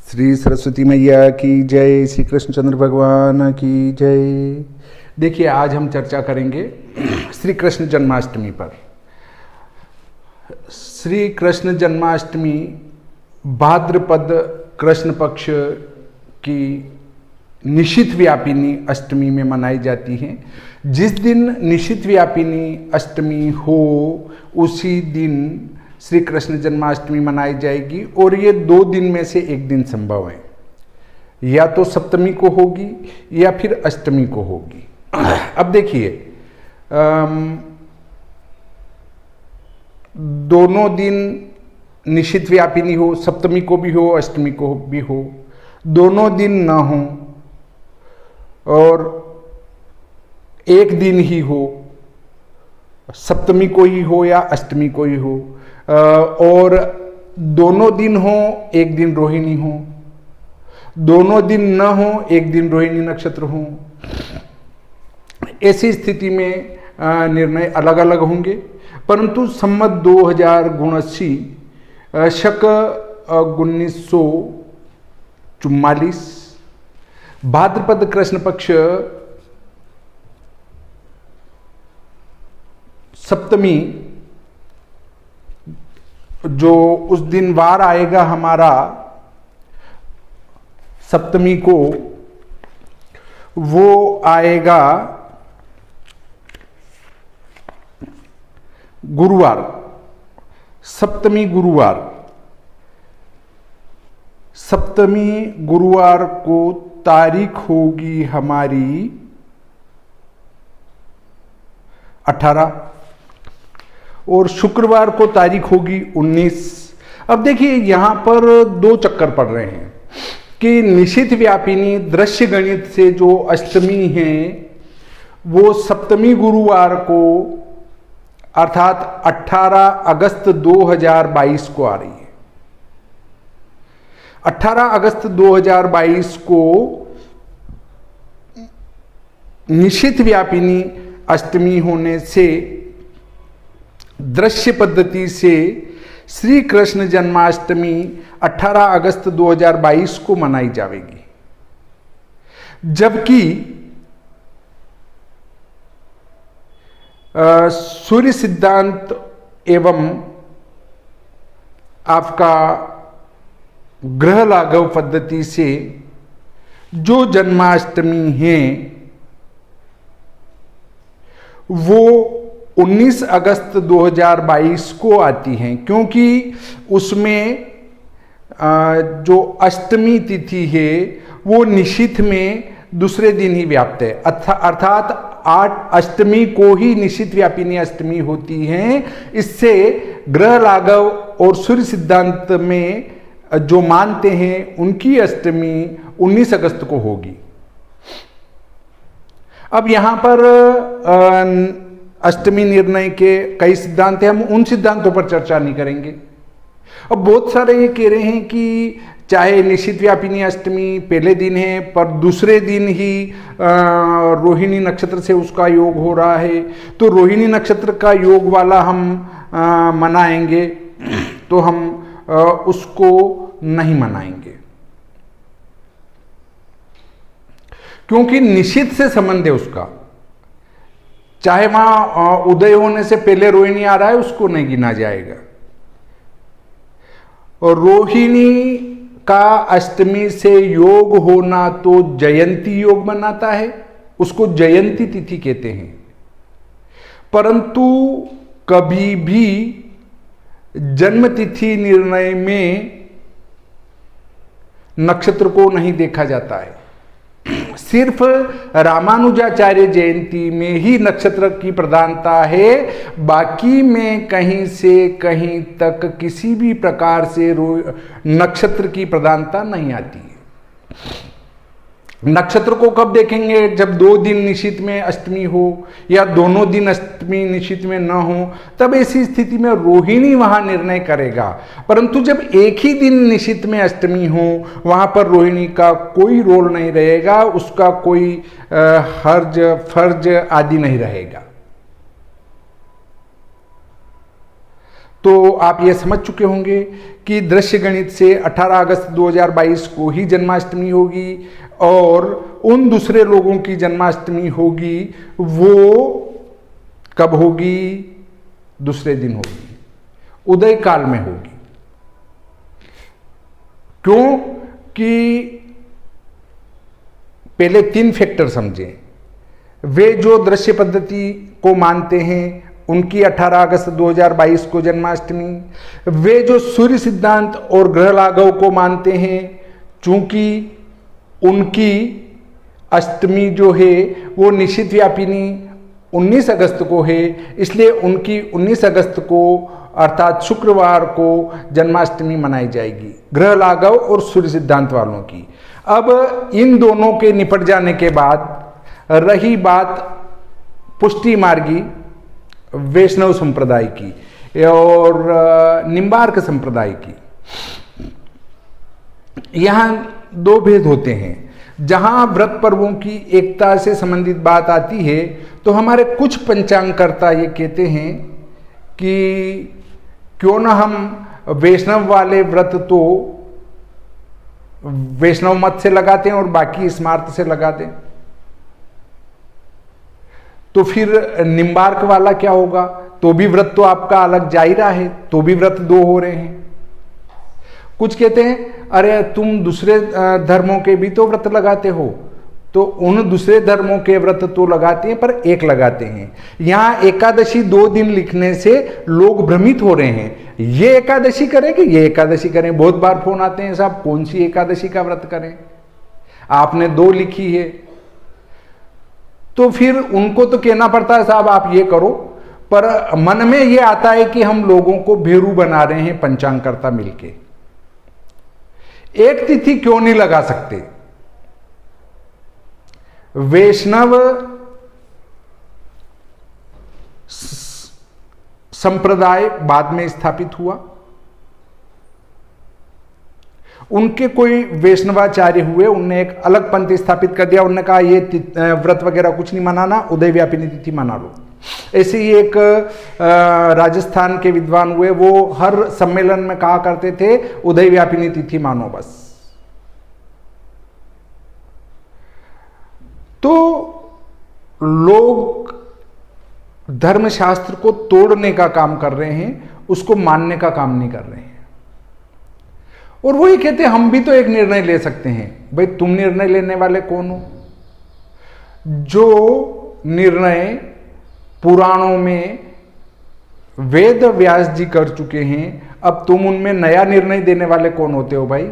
श्री सरस्वती मैया की जय, श्री कृष्णचंद्र भगवान की जय। देखिए, आज हम चर्चा करेंगे श्री कृष्ण जन्माष्टमी पर। श्री कृष्ण जन्माष्टमी भाद्रपद कृष्ण पक्ष की निशित व्यापिनी अष्टमी में मनाई जाती है। जिस दिन निशित व्यापिनी अष्टमी हो उसी दिन श्री कृष्ण जन्माष्टमी मनाई जाएगी और ये 2 दिन में से एक दिन संभव है, या तो सप्तमी को होगी या फिर अष्टमी को होगी। अब देखिए, दोनों दिन निशित व्यापिनी हो, सप्तमी को भी हो अष्टमी को भी हो, दोनों दिन ना हो और एक दिन ही हो, सप्तमी को ही हो या अष्टमी को ही हो, और दोनों दिन हो एक दिन रोहिणी हो, दोनों दिन न हो एक दिन रोहिणी नक्षत्र हो, ऐसी स्थिति में निर्णय अलग अलग होंगे। परंतु सम्मत 2079 शक 1944 भाद्रपद कृष्ण पक्ष सप्तमी, जो उस दिन वार आएगा हमारा सप्तमी को, वो आएगा गुरुवार, सप्तमी गुरुवार। सप्तमी गुरुवार को तारीख होगी हमारी 18 और शुक्रवार को तारीख होगी 19। अब देखिए, यहां पर 2 चक्कर पड़ रहे हैं कि निशित व्यापिनी दृश्य गणित से जो अष्टमी है वो सप्तमी गुरुवार को अर्थात 18 अगस्त 2022 को आ रही है। 18 अगस्त 2022 को निशित व्यापिनी अष्टमी होने से दृश्य पद्धति से श्री कृष्ण जन्माष्टमी 18 अगस्त 2022 को मनाई जाएगी, जबकि सूर्य सिद्धांत एवं आपका ग्रह लाघव पद्धति से जो जन्माष्टमी है वो 19 अगस्त 2022 को आती हैं, क्योंकि उसमें जो अष्टमी तिथि है वो निशित में दूसरे दिन ही व्याप्त है, अर्थात 8 अष्टमी को ही निशित व्यापिनी अष्टमी होती है। इससे ग्रह लाघव और सूर्य सिद्धांत में जो मानते हैं उनकी अष्टमी 19 अगस्त को होगी। अब यहां पर अष्टमी निर्णय के कई सिद्धांत हैं, हम उन सिद्धांतों पर चर्चा नहीं करेंगे। अब बहुत सारे ये कह रहे हैं कि चाहे निशित व्यापिनी अष्टमी पहले दिन है पर दूसरे दिन ही रोहिणी नक्षत्र से उसका योग हो रहा है, तो रोहिणी नक्षत्र का योग वाला हम मनाएंगे, तो हम उसको नहीं मनाएंगे, क्योंकि निशित से संबंध है उसका। चाहे वहां उदय होने से पहले रोहिणी आ रहा है, उसको नहीं गिना जाएगा। और रोहिणी का अष्टमी से योग होना तो जयंती योग बनाता है, उसको जयंती तिथि कहते हैं। परंतु कभी भी जन्म तिथि निर्णय में नक्षत्र को नहीं देखा जाता है। सिर्फ रामानुजाचार्य जयंती में ही नक्षत्र की प्रधानता है, बाकी में कहीं से कहीं तक किसी भी प्रकार से नक्षत्र की प्रधानता नहीं आती है। नक्षत्र को कब देखेंगे? जब 2 दिन निशित में अष्टमी हो या दोनों दिन अष्टमी निशित में न हो, तब ऐसी स्थिति में रोहिणी वहां निर्णय करेगा। परंतु जब एक ही दिन निशित में अष्टमी हो, वहां पर रोहिणी का कोई रोल नहीं रहेगा, उसका कोई हर्ज फर्ज आदि नहीं रहेगा। तो आप ये समझ चुके होंगे कि दृश्य गणित से 18 अगस्त 2022 को ही जन्माष्टमी होगी और उन दूसरे लोगों की जन्माष्टमी होगी वो कब होगी? दूसरे दिन होगी, उदय काल में होगी। क्यों? कि पहले 3 फैक्टर समझें। वे जो दृश्य पद्धति को मानते हैं उनकी 18 अगस्त 2022 को जन्माष्टमी। वे जो सूर्य सिद्धांत और ग्रह लाघव को मानते हैं, चूंकि उनकी अष्टमी जो है वो निश्चित व्यापिनी 19 अगस्त को है, इसलिए उनकी 19 अगस्त को अर्थात शुक्रवार को जन्माष्टमी मनाई जाएगी, ग्रह लाघव और सूर्य सिद्धांत वालों की। अब इन दोनों के निपट जाने के बाद रही बात पुष्टि मार्गी वैष्णव संप्रदाय की और निम्बार्क संप्रदाय की। यहां 2 भेद होते हैं। जहां व्रत पर्वों की एकता से संबंधित बात आती है तो हमारे कुछ पंचांगकर्ता ये कहते हैं कि क्यों ना हम वैष्णव वाले व्रत तो वैष्णव मत से लगाते हैं और बाकी स्मार्त से लगाते हैं, तो फिर निम्बार्क वाला क्या होगा? तो भी व्रत तो आपका अलग जा ही रहा है, तो भी व्रत 2 हो रहे हैं। कुछ कहते हैं अरे तुम दूसरे धर्मों के भी तो व्रत लगाते हो, तो उन दूसरे धर्मों के व्रत तो लगाते हैं पर एक लगाते हैं। यहां एकादशी 2 दिन लिखने से लोग भ्रमित हो रहे हैं, ये एकादशी करें कि ये एकादशी करें। बहुत बार फोन आते हैं साहब कौन सी एकादशी का व्रत करें, आपने 2 लिखी है। तो फिर उनको तो कहना पड़ता है साहब आप ये करो, पर मन में ये आता है कि हम लोगों को भेरू बना रहे हैं पंचांगकर्ता मिलके। एक तिथि क्यों नहीं लगा सकते? वैष्णव संप्रदाय बाद में स्थापित हुआ, उनके कोई वैष्णवाचार्य हुए, उनने एक अलग पंथ स्थापित कर दिया। उन्होंने कहा ये व्रत वगैरह कुछ नहीं मनाना, उदय व्यापिनी तिथि मना लो। ऐसे ही एक राजस्थान के विद्वान हुए, वो हर सम्मेलन में कहा करते थे उदय व्यापिनी तिथि मानो बस। तो लोग धर्मशास्त्र को तोड़ने का काम कर रहे हैं, उसको मानने का काम नहीं कर रहे हैं। और वो ये कहते हैं हम भी तो एक निर्णय ले सकते हैं। भाई तुम निर्णय लेने वाले कौन हो? जो निर्णय पुराणों में वेद व्यास जी कर चुके हैं, अब तुम उनमें नया निर्णय देने वाले कौन होते हो भाई?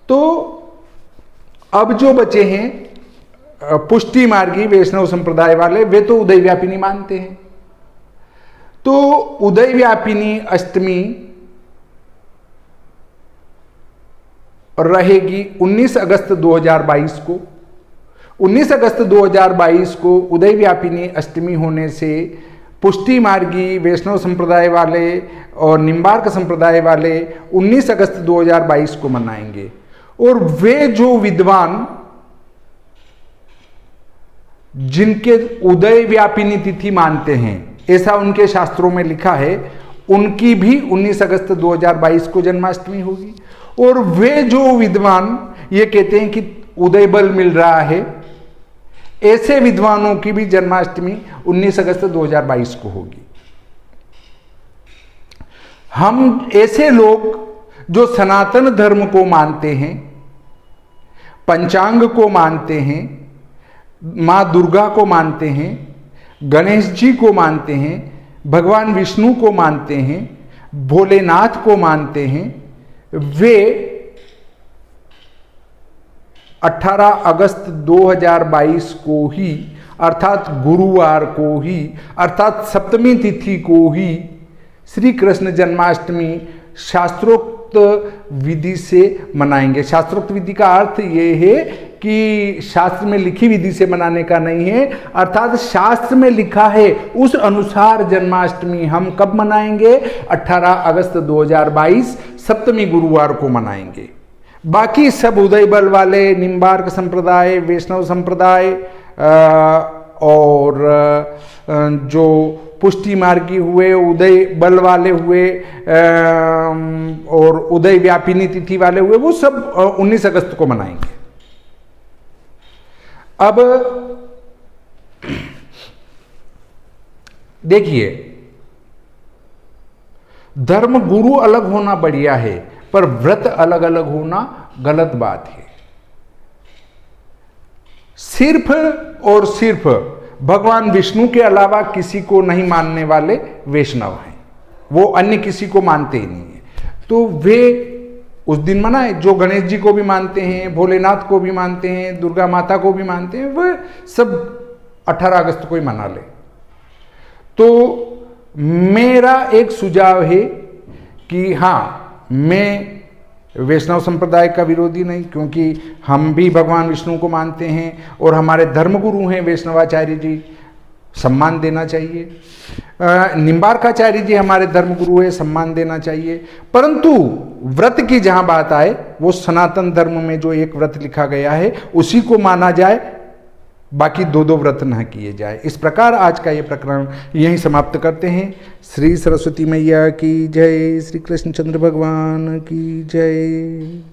तो अब जो बचे हैं पुष्टि मार्गी वैष्णव संप्रदाय वाले, वे तो उदय व्यापिनी मानते हैं। तो उदय व्यापिनी अष्टमी रहेगी 19 अगस्त 2022 को। 19 अगस्त 2022 को उदय व्यापिनी अष्टमी होने से पुष्टि मार्गी वैष्णव संप्रदाय वाले और निम्बार्क संप्रदाय वाले 19 अगस्त 2022 को मनाएंगे। और वे जो विद्वान जिनके उदय व्यापिनी तिथि मानते हैं, ऐसा उनके शास्त्रों में लिखा है, उनकी भी 19 अगस्त 2022 को जन्माष्टमी होगी। और वे जो विद्वान ये कहते हैं कि उदय बल मिल रहा है, ऐसे विद्वानों की भी जन्माष्टमी 19 अगस्त 2022 को होगी। हम ऐसे लोग जो सनातन धर्म को मानते हैं, पंचांग को मानते हैं, मां दुर्गा को मानते हैं, गणेश जी को मानते हैं, भगवान विष्णु को मानते हैं, भोलेनाथ को मानते हैं, वे 18 अगस्त 2022 को ही अर्थात गुरुवार को ही अर्थात सप्तमी तिथि को ही श्री कृष्ण जन्माष्टमी शास्त्रोक्त विधि से मनाएंगे। शास्त्रोक्त विधि का अर्थ ये है कि शास्त्र में लिखी विधि से मनाने का नहीं है, अर्थात शास्त्र में लिखा है उस अनुसार जन्माष्टमी हम कब मनाएंगे? 18 अगस्त 2022 सप्तमी गुरुवार को मनाएंगे। बाकी सब उदय बल वाले, निम्बार्क संप्रदाय, वैष्णव संप्रदाय और जो पुष्टि मार्गी हुए, उदय बल वाले हुए और उदय व्यापिनी तिथि वाले हुए, वो सब 19 अगस्त को मनाएंगे। अब देखिए, धर्म गुरु अलग होना बढ़िया है, पर व्रत अलग अलग होना गलत बात है। सिर्फ और सिर्फ भगवान विष्णु के अलावा किसी को नहीं मानने वाले वैष्णव हैं, वो अन्य किसी को मानते ही नहीं है। तो वे उस दिन मनाए, जो गणेश जी को भी मानते हैं, भोलेनाथ को भी मानते हैं, दुर्गा माता को भी मानते हैं, वह सब 18 अगस्त को ही मना ले। तो मेरा एक सुझाव है कि हाँ, मैं वैष्णव संप्रदाय का विरोधी नहीं, क्योंकि हम भी भगवान विष्णु को मानते हैं और हमारे धर्मगुरु हैं वैष्णवाचार्य जी, सम्मान देना चाहिए। निम्बार्काचार्य जी हमारे धर्मगुरु है, सम्मान देना चाहिए। परंतु व्रत की जहां बात आए, वो सनातन धर्म में जो एक व्रत लिखा गया है उसी को माना जाए, बाकी दो दो व्रत न किए जाए। इस प्रकार आज का ये प्रकरण यहीं समाप्त करते हैं। श्री सरस्वती मैया की जय, श्री कृष्णचंद्र भगवान की जय।